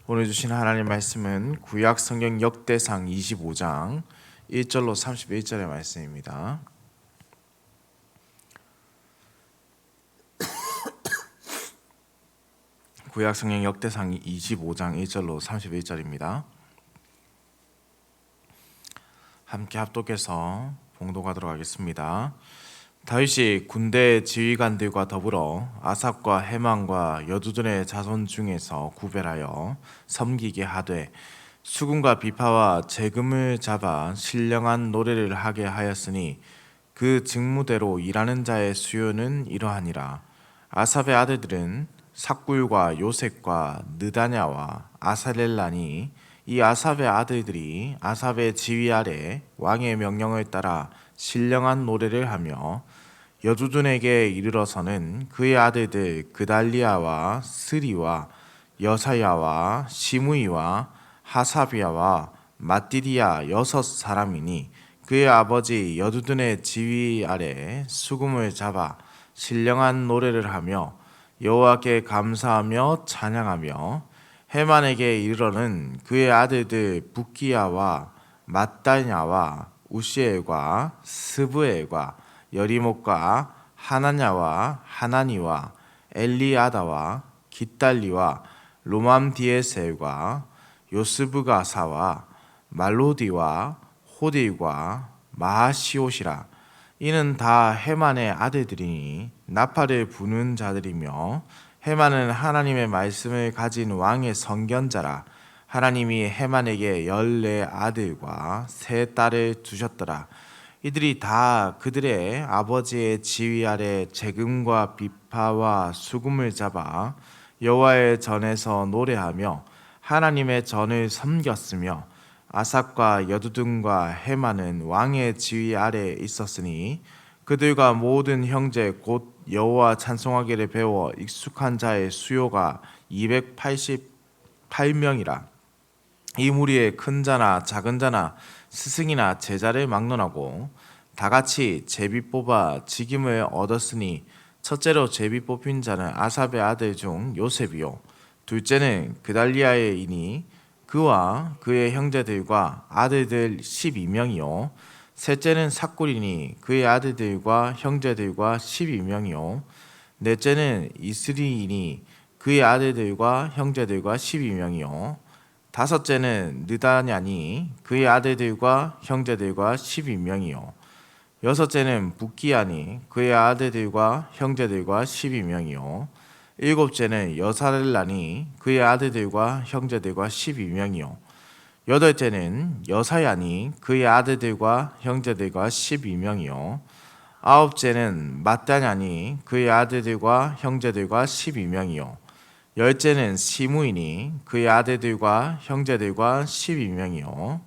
오늘 주신 하나님 말씀은 구약 성경 역대상 25장 1절로 31절의 말씀입니다. 구약 성경 역대상 25장 1절로 31절입니다. 함께 합독해서 봉독하도록 하겠습니다. 다윗이 군대 지휘관들과 더불어 아삽과 헤만과 여두둔의 자손 중에서 구별하여 섬기게 하되 수금과 비파와 재금을 잡아 신령한 노래를 하게 하였으니 그 직무대로 일하는 자의 수요는 이러하니라. 아삽의 아들들은 삭굴과 요셉과 느다냐와 아사렐라니 이 아삽의 아들들이 아삽의 지휘 아래 왕의 명령을 따라 신령한 노래를 하며 여두둔에게 이르러서는 그의 아들들 그달리아와 스리와 여사야와 시므이와 하사비아와 마띠디아 6사람이니 그의 아버지 여두둔의 지휘 아래 수금을 잡아 신령한 노래를 하며 여호와께 감사하며 찬양하며 헤만에게 이르러는 그의 아들들 붓기야와 mat다냐와 우시엘과 스브엘과 여리목과 하나냐와 하나니와 엘리아다와 깃달리와 로맘디에셀과 요스브가사와 말로디와 호딜과 마하시옷이라. 이는 다 헤만의 아들들이니 나팔을 부는 자들이며 헤만은 하나님의 말씀을 가진 왕의 선견자라. 하나님이 헤만에게 14아들과 3딸을 주셨더라. 이들이 다 그들의 아버지의 지휘 아래 재금과 비파와 수금을 잡아 여호와의 전에서 노래하며 하나님의 전을 섬겼으며 아삽과 여두둔과 헤만은 왕의 지휘 아래 있었으니 그들과 모든 형제 곧 여호와 찬송하기를 배워 익숙한 자의 수요가 288명이라. 이 무리에 큰 자나 작은 자나 스승이나 제자를 막론하고 다같이 제비 뽑아 직임을 얻었으니 첫째로 제비 뽑힌 자는 아삽의 아들 중 요셉이요 둘째는 그달리아의이니 그와 그의 형제들과 아들들 12명이요 셋째는 삭굴이니 그의 아들들과 형제들과 12명이요 넷째는 이스리이니 그의 아들들과 형제들과 12명이요 다섯째는 느다냐니 그의 아들들과 형제들과 12명이요 여섯째는 붓기야니 그의 아들들과 형제들과 12명이요 일곱째는 여사렐라니 그의 아들들과 형제들과 12명이요 여덟째는 여사야니 그의 아들들과 형제들과 12명이요 아홉째는 mat다냐니 그의 아들들과 형제들과 12명이요 열째는 시므이니 그의 아들들과 형제들과 12명이요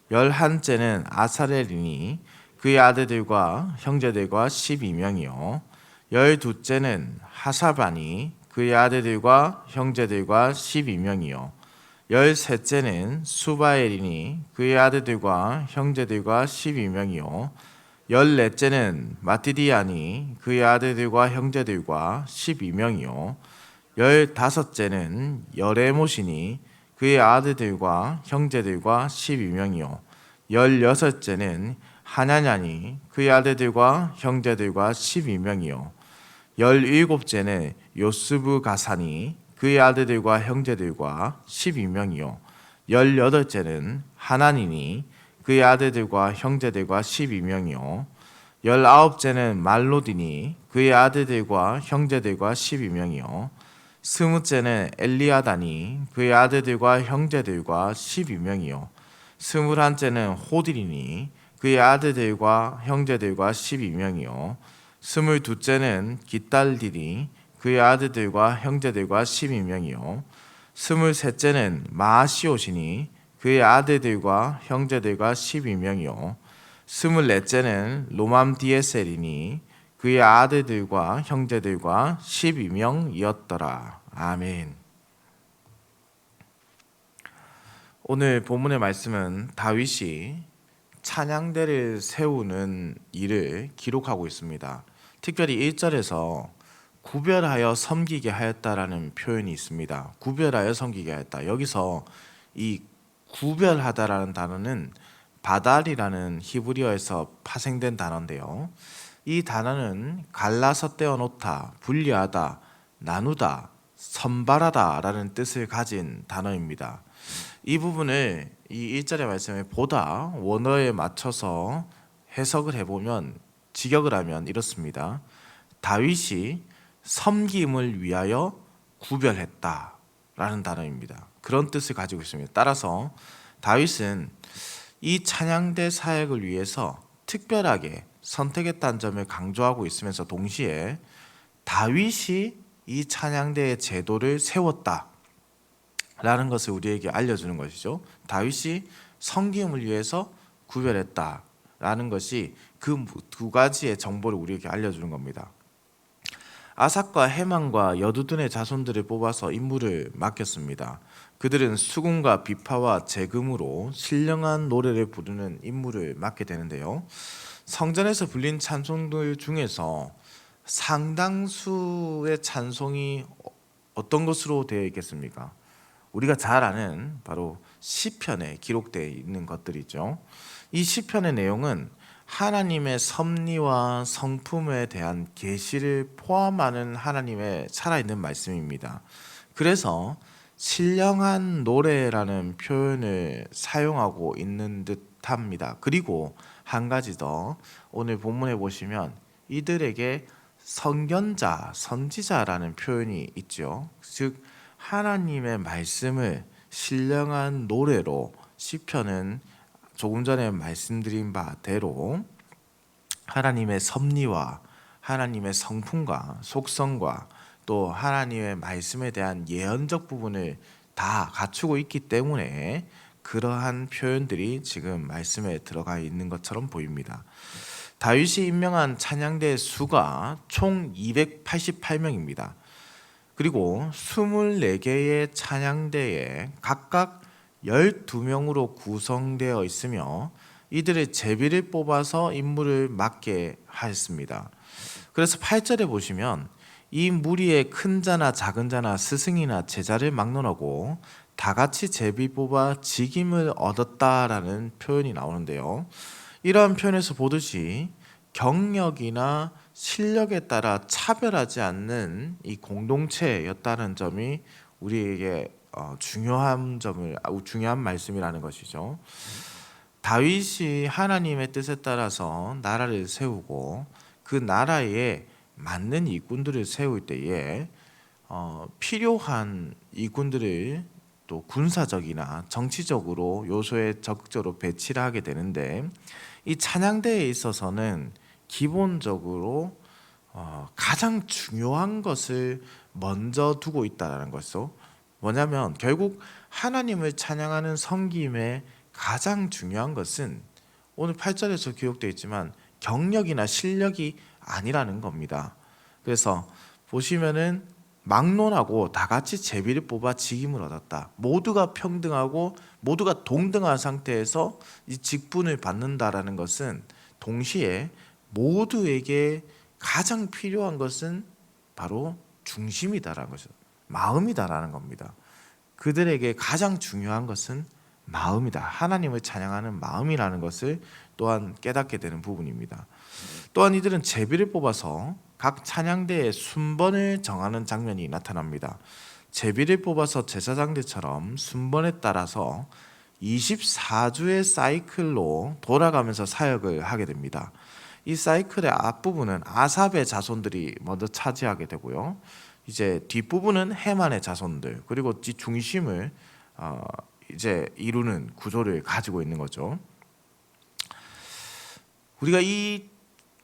열한째는 아사렐이니 그의 아들들과 형제들과 12명이요 열두째는 하사바니 그의 아들들과 형제들과 12명이요 열셋째는 수바엘이니 그의 아들들과 형제들과 12명이요 열넷째는 마띠디아니 그의 아들들과 형제들과 12명이요 열다섯째는 여레못이니 그의 아들들과 형제들과 12명이요 열여섯째는 하나냐니 그의 아들들과 형제들과 12명이요 열일곱째는 요스브가사니 그의 아들들과 형제들과 12명이요 열여덟째는 하나니니 그의 아들들과 형제들과 12명이요 열아홉째는 말로디니 그의 아들들과 형제들과 12명이요 스무째는 엘리아다니 그의 아들들과 형제들과 12명이요 스물한째는 호딜이니 그의 아들들과 형제들과 12명이요 스물두째는 깃달디니 그의 아들들과 형제들과 12명이요 스물셋째는 마하시옷이니 그의 아들들과 형제들과 12명이요 스물넷째는 로맘디에셀이니 그의 아들들과 형제들과 12명이었더라. 아멘. 오늘 본문의 말씀은 다윗이 찬양대를 세우는 일을 기록하고 있습니다. 특별히 1절에서 구별하여 섬기게 하였다라는 표현이 있습니다. 구별하여 섬기게 하였다. 여기서 이 구별하다라는 단어는 바달이라는 히브리어에서 파생된 단어인데요. 이 단어는 갈라서 떼어놓다, 분리하다, 나누다, 선발하다라는 뜻을 가진 단어입니다. 이 부분을 이 1절의 말씀에 보다 원어에 맞춰서 해석을 해보면 직역을 하면 이렇습니다. 다윗이 섬김을 위하여 구별했다라는 단어입니다. 그런 뜻을 가지고 있습니다. 따라서 다윗은 이 찬양대 사역을 위해서 특별하게 선택했다는 점을 강조하고 있으면서 동시에 다윗이 이 찬양대의 제도를 세웠다라는 것을 우리에게 알려주는 것이죠. 다윗이 섬김을 위해서 구별했다라는 것이 그 두 가지의 정보를 우리에게 알려주는 겁니다. 아삭과 헤만과 여두둔의 자손들을 뽑아서 임무를 맡겼습니다. 그들은 수금과 비파와 재금으로 신령한 노래를 부르는 임무를 맡게 되는데요. 성전에서 불린 찬송들 중에서 상당수의 찬송이 어떤 것으로 되어 있겠습니까? 우리가 잘 아는 바로 시편에 기록되어 있는 것들이죠. 이 시편의 내용은 하나님의 섭리와 성품에 대한 계시를 포함하는 하나님의 살아있는 말씀입니다. 그래서 신령한 노래라는 표현을 사용하고 있는 듯합니다. 그리고 한 가지 더, 오늘 본문에 보시면 이들에게 선견자, 선지자라는 표현이 있죠. 즉 하나님의 말씀을 신령한 노래로 시편은 조금 전에 말씀드린 바대로 하나님의 섭리와 하나님의 성품과 속성과 또 하나님의 말씀에 대한 예언적 부분을 다 갖추고 있기 때문에 그러한 표현들이 지금 말씀에 들어가 있는 것처럼 보입니다. 다윗이 임명한 찬양대의 수가 총 288명입니다. 그리고 24개의 찬양대에 각각 12명으로 구성되어 있으며 이들의 제비를 뽑아서 임무를 맡게 하였습니다. 그래서 8절에 보시면 이 무리의 큰 자나 작은 자나 스승이나 제자를 막론하고 다 같이 제비 뽑아 직임을 얻었다라는 표현이 나오는데요. 이러한 표현에서 보듯이 경력이나 실력에 따라 차별하지 않는 이 공동체였다는 점이 우리에게 중요한 말씀이라는 것이죠. 다윗이 하나님의 뜻에 따라서 나라를 세우고 그 나라에 맞는 일꾼들을 세울 때에 필요한 일꾼들을 또 군사적이나 정치적으로 요소에 적극적으로 배치를 하게 되는데 이 찬양대에 있어서는 기본적으로 가장 중요한 것을 먼저 두고 있다는 것이죠. 뭐냐면 결국 하나님을 찬양하는 섬김의 가장 중요한 것은 오늘 8절에서 기록되어 있지만 경력이나 실력이 아니라는 겁니다. 그래서 보시면은 막론하고 다 같이 제비를 뽑아 직임을 얻었다. 모두가 평등하고 모두가 동등한 상태에서 이 직분을 받는다라는 것은 동시에 모두에게 가장 필요한 것은 바로 중심이다라는 것이죠. 마음이다라는 겁니다. 그들에게 가장 중요한 것은 마음이다. 하나님을 찬양하는 마음이라는 것을 또한 깨닫게 되는 부분입니다. 또한 이들은 제비를 뽑아서 각 찬양대의 순번을 정하는 장면이 나타납니다. 제비를 뽑아서 제사장들처럼 순번에 따라서 24주의 사이클로 돌아가면서 사역을 하게 됩니다. 이 사이클의 앞부분은 아삽의 자손들이 먼저 차지하게 되고요. 이제 뒷부분은 헤만의 자손들, 그리고 이 중심을 이제 이루는 구조를 가지고 있는 거죠. 우리가 이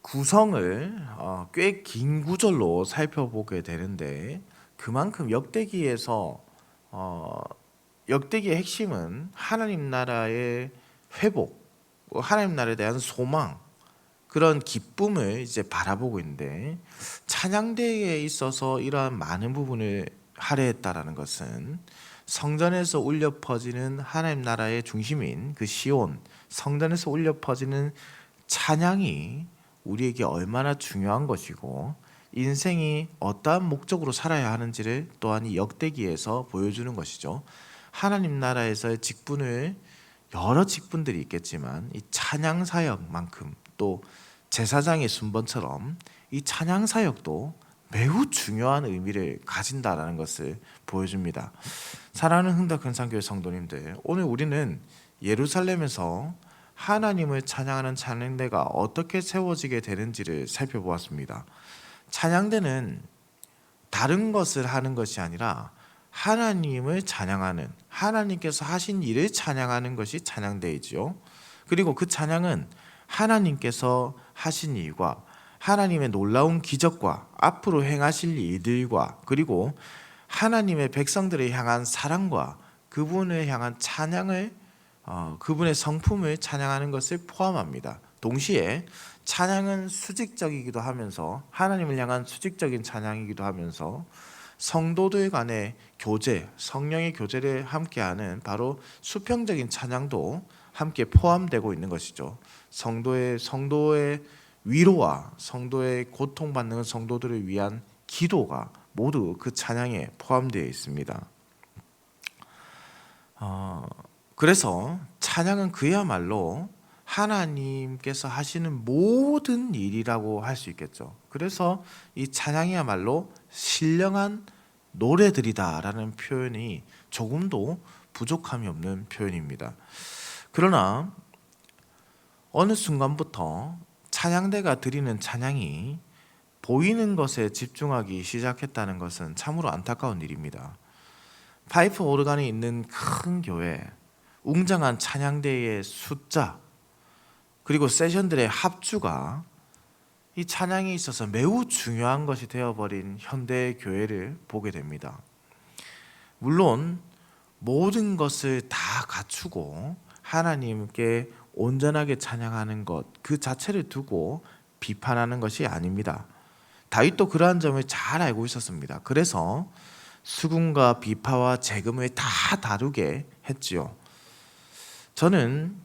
구성을 꽤 긴 구절로 살펴보게 되는데 그만큼 역대기에서 역대기의 핵심은 하나님 나라의 회복, 하나님 나라에 대한 소망, 그런 기쁨을 이제 바라보고 있는데 찬양대에 있어서 이러한 많은 부분을 할애했다라는 것은 성전에서 울려 퍼지는 하나님 나라의 중심인 그 시온, 성전에서 울려 퍼지는 찬양이 우리에게 얼마나 중요한 것이고 인생이 어떠한 목적으로 살아야 하는지를 또한 이 역대기에서 보여주는 것이죠. 하나님 나라에서의 직분을 여러 직분들이 있겠지만 이 찬양 사역만큼 또 제사장의 순번처럼 이 찬양 사역도 매우 중요한 의미를 가진다라는 것을 보여줍니다. 사랑하는 흥덕현상교회 성도님들, 오늘 우리는 예루살렘에서 하나님을 찬양하는 찬양대가 어떻게 세워지게 되는지를 살펴보았습니다. 찬양대는 다른 것을 하는 것이 아니라 하나님을 찬양하는, 하나님께서 하신 일을 찬양하는 것이 찬양대이지요. 그리고 그 찬양은 하나님께서 하신 일과 하나님의 놀라운 기적과 앞으로 행하실 일들과 그리고 하나님의 백성들을 향한 사랑과 그분을 향한 찬양을 그분의 성품을 찬양하는 것을 포함합니다. 동시에 찬양은 수직적이기도 하면서 하나님을 향한 수직적인 찬양이기도 하면서 성도들 간의 교제, 성령의 교제를 함께하는 바로 수평적인 찬양도 함께 포함되고 있는 것이죠. 성도의 위로와 성도의 고통받는 성도들을 위한 기도가 모두 그 찬양에 포함되어 있습니다. 그래서 찬양은 그야말로 하나님께서 하시는 모든 일이라고 할 수 있겠죠. 그래서 이 찬양이야말로 신령한 노래들이다라는 표현이 조금도 부족함이 없는 표현입니다. 그러나 어느 순간부터 찬양대가 드리는 찬양이 보이는 것에 집중하기 시작했다는 것은 참으로 안타까운 일입니다. 파이프 오르간이 있는 큰 교회, 웅장한 찬양대의 숫자, 그리고 세션들의 합주가 이 찬양에 있어서 매우 중요한 것이 되어버린 현대의 교회를 보게 됩니다. 물론 모든 것을 다 갖추고 하나님께 온전하게 찬양하는 것 그 자체를 두고 비판하는 것이 아닙니다. 다윗도 그러한 점을 잘 알고 있었습니다. 그래서 수금과 비파와 재금을 다 다루게 했지요. 저는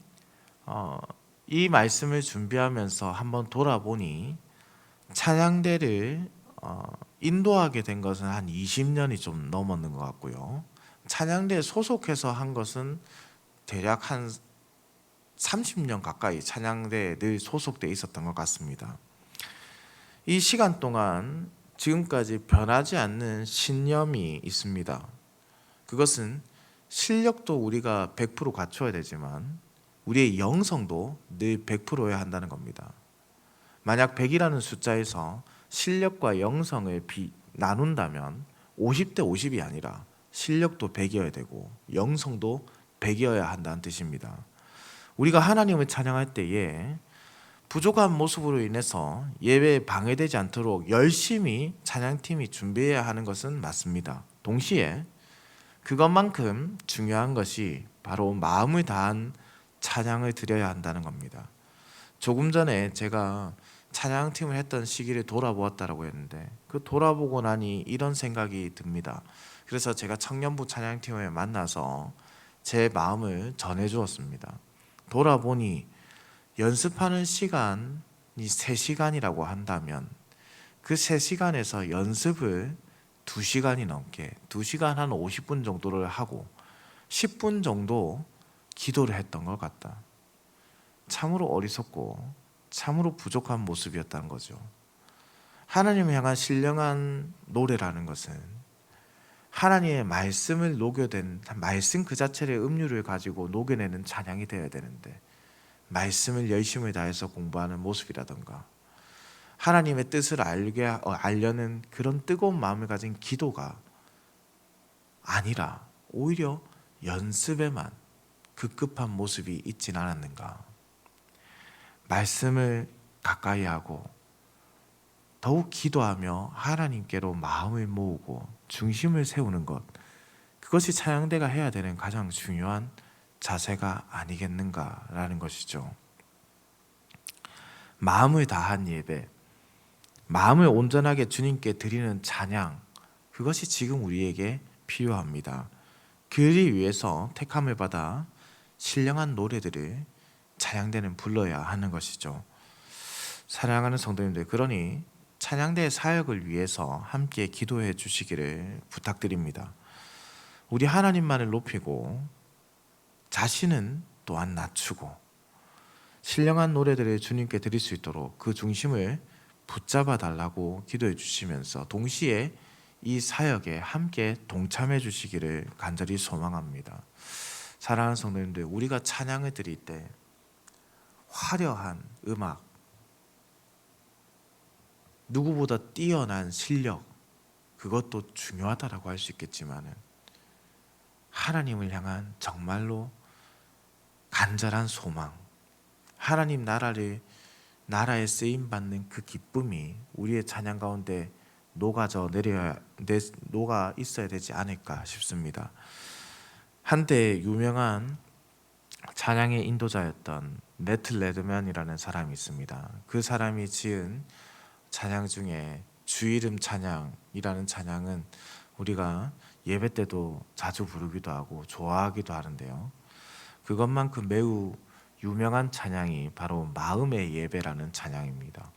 이 말씀을 준비하면서 한번 돌아보니 찬양대를 인도하게 된 것은 한 20년이 좀 넘었는 것 같고요. 찬양대에 소속해서 한 것은 대략 한 30년 가까이 찬양대에 늘 소속돼 있었던 것 같습니다. 이 시간 동안 지금까지 변하지 않는 신념이 있습니다. 그것은 실력도 우리가 100% 갖춰야 되지만 우리의 영성도 늘 100%여야 한다는 겁니다. 만약 100이라는 숫자에서 실력과 영성을 나눈다면 50대 50이 아니라 실력도 100이어야 되고 영성도 100이어야 한다는 뜻입니다. 우리가 하나님을 찬양할 때에 부족한 모습으로 인해서 예배에 방해되지 않도록 열심히 찬양팀이 준비해야 하는 것은 맞습니다. 동시에 그것만큼 중요한 것이 바로 마음을 다한 찬양을 드려야 한다는 겁니다. 조금 전에 제가 찬양팀을 했던 시기를 돌아보았다라고 했는데 그 돌아보고 나니 이런 생각이 듭니다. 그래서 제가 청년부 찬양팀을 만나서 제 마음을 전해주었습니다. 돌아보니 연습하는 시간이 3시간이라고 한다면 그 3시간에서 연습을 2시간이 넘게 2시간 한 50분 정도를 하고 10분 정도 기도를 했던 것 같다. 참으로 어리석고 참으로 부족한 모습이었다는 거죠. 하나님을 향한 신령한 노래라는 것은 하나님의 말씀을 녹여낸 말씀 그 자체의 음료를 가지고 녹여내는 찬양이 되어야 되는데 말씀을 열심히 다해서 공부하는 모습이라던가 하나님의 뜻을 알려는 그런 뜨거운 마음을 가진 기도가 아니라 오히려 연습에만 급급한 모습이 있진 않았는가. 말씀을 가까이 하고 더욱 기도하며 하나님께로 마음을 모으고 중심을 세우는 것, 그것이 찬양대가 해야 되는 가장 중요한 자세가 아니겠는가라는 것이죠. 마음을 다한 예배, 마음을 온전하게 주님께 드리는 찬양, 그것이 지금 우리에게 필요합니다. 그를 위해서 택함을 받아 신령한 노래들을 찬양대는 불러야 하는 것이죠. 사랑하는 성도님들, 그러니 찬양대 사역을 위해서 함께 기도해 주시기를 부탁드립니다. 우리 하나님만을 높이고 자신은 또한 낮추고 신령한 노래들을 주님께 드릴 수 있도록 그 중심을 붙잡아 달라고 기도해 주시면서 동시에 이 사역에 함께 동참해 주시기를 간절히 소망합니다. 사랑하는 성도님들, 우리가 찬양을 드릴 때 화려한 음악, 누구보다 뛰어난 실력, 그것도 중요하다라고 할 수 있겠지만은 하나님을 향한 정말로 간절한 소망, 하나님 나라에 쓰임 받는 그 기쁨이 우리의 찬양 가운데 녹아 있어야 되지 않을까 싶습니다. 한때 유명한 찬양의 인도자였던 매트 레드맨이라는 사람이 있습니다. 그 사람이 지은 찬양 중에 주 이름 찬양이라는 찬양은 우리가 예배 때도 자주 부르기도 하고 좋아하기도 하는데요. 그것만큼 매우 유명한 찬양이 바로 마음의 예배라는 찬양입니다.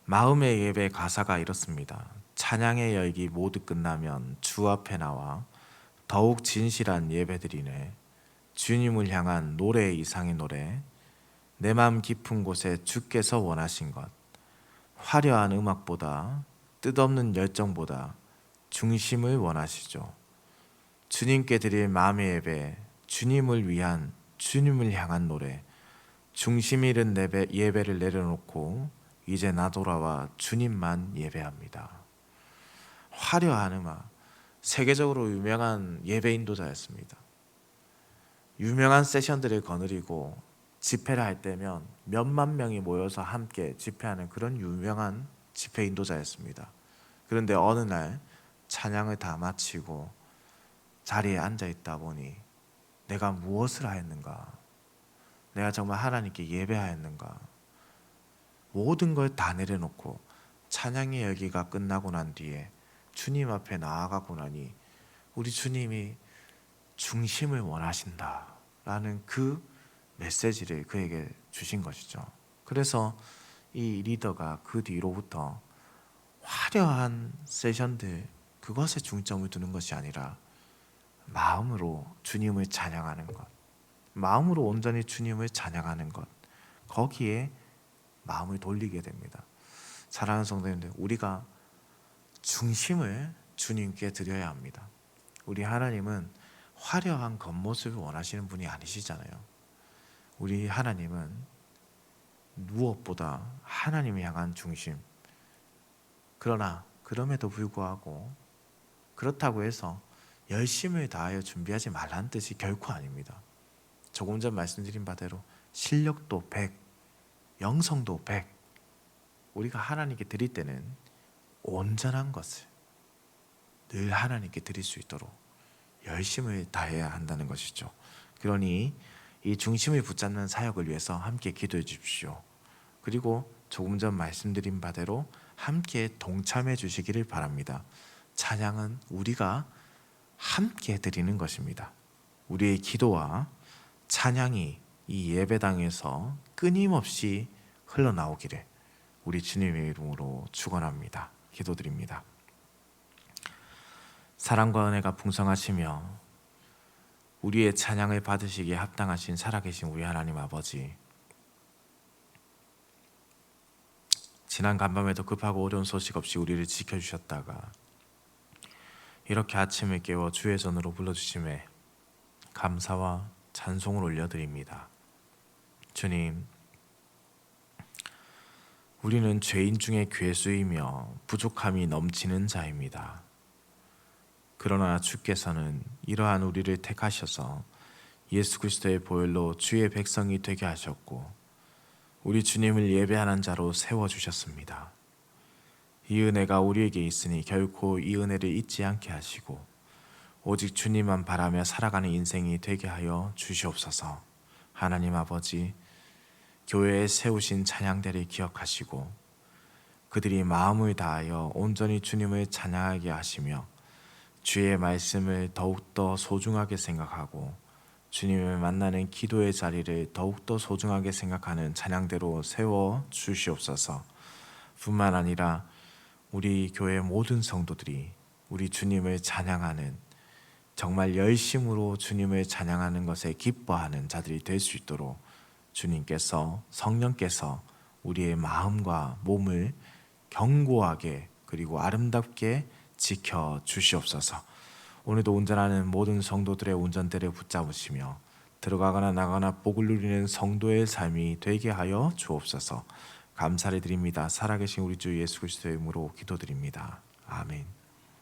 마음의 예배 가사가 이렇습니다. 찬양의 열기 모두 끝나면 주 앞에 나와 더욱 진실한 예배드리네. 주님을 향한 노래 이상의 노래, 내 마음 깊은 곳에 주께서 원하신 것, 화려한 음악보다 뜻없는 열정보다 중심을 원하시죠. 주님께 드릴 마음의 예배, 주님을 위한 주님을 향한 노래, 중심 잃은 예배를 내려놓고 이제 나 돌아와 주님만 예배합니다. 화려한 음악, 세계적으로 유명한 예배 인도자였습니다. 유명한 세션들을 거느리고 집회를 할 때면 몇만 명이 모여서 함께 집회하는 그런 유명한 집회 인도자였습니다. 그런데 어느 날 찬양을 다 마치고 자리에 앉아 있다 보니 내가 무엇을 하였는가? 내가 정말 하나님께 예배하였는가? 모든 걸 다 내려놓고 찬양의 열기가 끝나고 난 뒤에 주님 앞에 나아가고 나니 우리 주님이 중심을 원하신다 라는 그 메시지를 그에게 주신 것이죠. 그래서 이 리더가 그 뒤로부터 화려한 세션들, 그것에 중점을 두는 것이 아니라 마음으로 주님을 찬양하는 것, 마음으로 온전히 주님을 찬양하는 것, 거기에 마음을 돌리게 됩니다. 사랑하는 성도님들, 우리가 중심을 주님께 드려야 합니다. 우리 하나님은 화려한 겉모습을 원하시는 분이 아니시잖아요. 우리 하나님은 무엇보다 하나님을 향한 중심. 그러나 그럼에도 불구하고 그렇다고 해서 열심을 다하여 준비하지 말라는 뜻이 결코 아닙니다. 조금 전 말씀드린 바대로 실력도 100, 영성도 100. 우리가 하나님께 드릴 때는 온전한 것을 늘 하나님께 드릴 수 있도록 열심을 다해야 한다는 것이죠. 그러니 이 중심을 붙잡는 사역을 위해서 함께 기도해 주십시오. 그리고 조금 전 말씀드린 바대로 함께 동참해 주시기를 바랍니다. 찬양은 우리가 함께 드리는 것입니다. 우리의 기도와 찬양이 이 예배당에서 끊임없이 흘러나오기를 우리 주님의 이름으로 축원합니다. 기도드립니다. 사랑과 은혜가 풍성하시며 우리의 찬양을 받으시기에 합당하신 살아계신 우리 하나님 아버지, 지난 간밤에도 급하고 어려운 소식 없이 우리를 지켜주셨다가 이렇게 아침을 깨워 주의 전으로 불러주심에 감사와 찬송을 올려드립니다. 주님, 우리는 죄인 중에 괴수이며 부족함이 넘치는 자입니다. 그러나 주께서는 이러한 우리를 택하셔서 예수 그리스도의 보혈로 주의 백성이 되게 하셨고 우리 주님을 예배하는 자로 세워주셨습니다. 이 은혜가 우리에게 있으니 결코 이 은혜를 잊지 않게 하시고 오직 주님만 바라며 살아가는 인생이 되게 하여 주시옵소서. 하나님 아버지, 교회에 세우신 찬양대를 기억하시고 그들이 마음을 다하여 온전히 주님을 찬양하게 하시며 주의 말씀을 더욱더 소중하게 생각하고 주님을 만나는 기도의 자리를 더욱더 소중하게 생각하는 찬양대로 세워 주시옵소서. 뿐만 아니라 우리 교회 모든 성도들이 우리 주님을 찬양하는, 정말 열심으로 주님을 찬양하는 것에 기뻐하는 자들이 될 수 있도록 주님께서, 성령께서 우리의 마음과 몸을 견고하게 그리고 아름답게 지켜 주시옵소서. 오늘도 운전하는 모든 성도들의 운전대를 붙잡으시며 들어가거나 나가거나 복을 누리는 성도의 삶이 되게 하여 주옵소서. 감사를 드립니다. 살아계신 우리 주 예수 그리스도의 이름으로 기도드립니다. 아멘.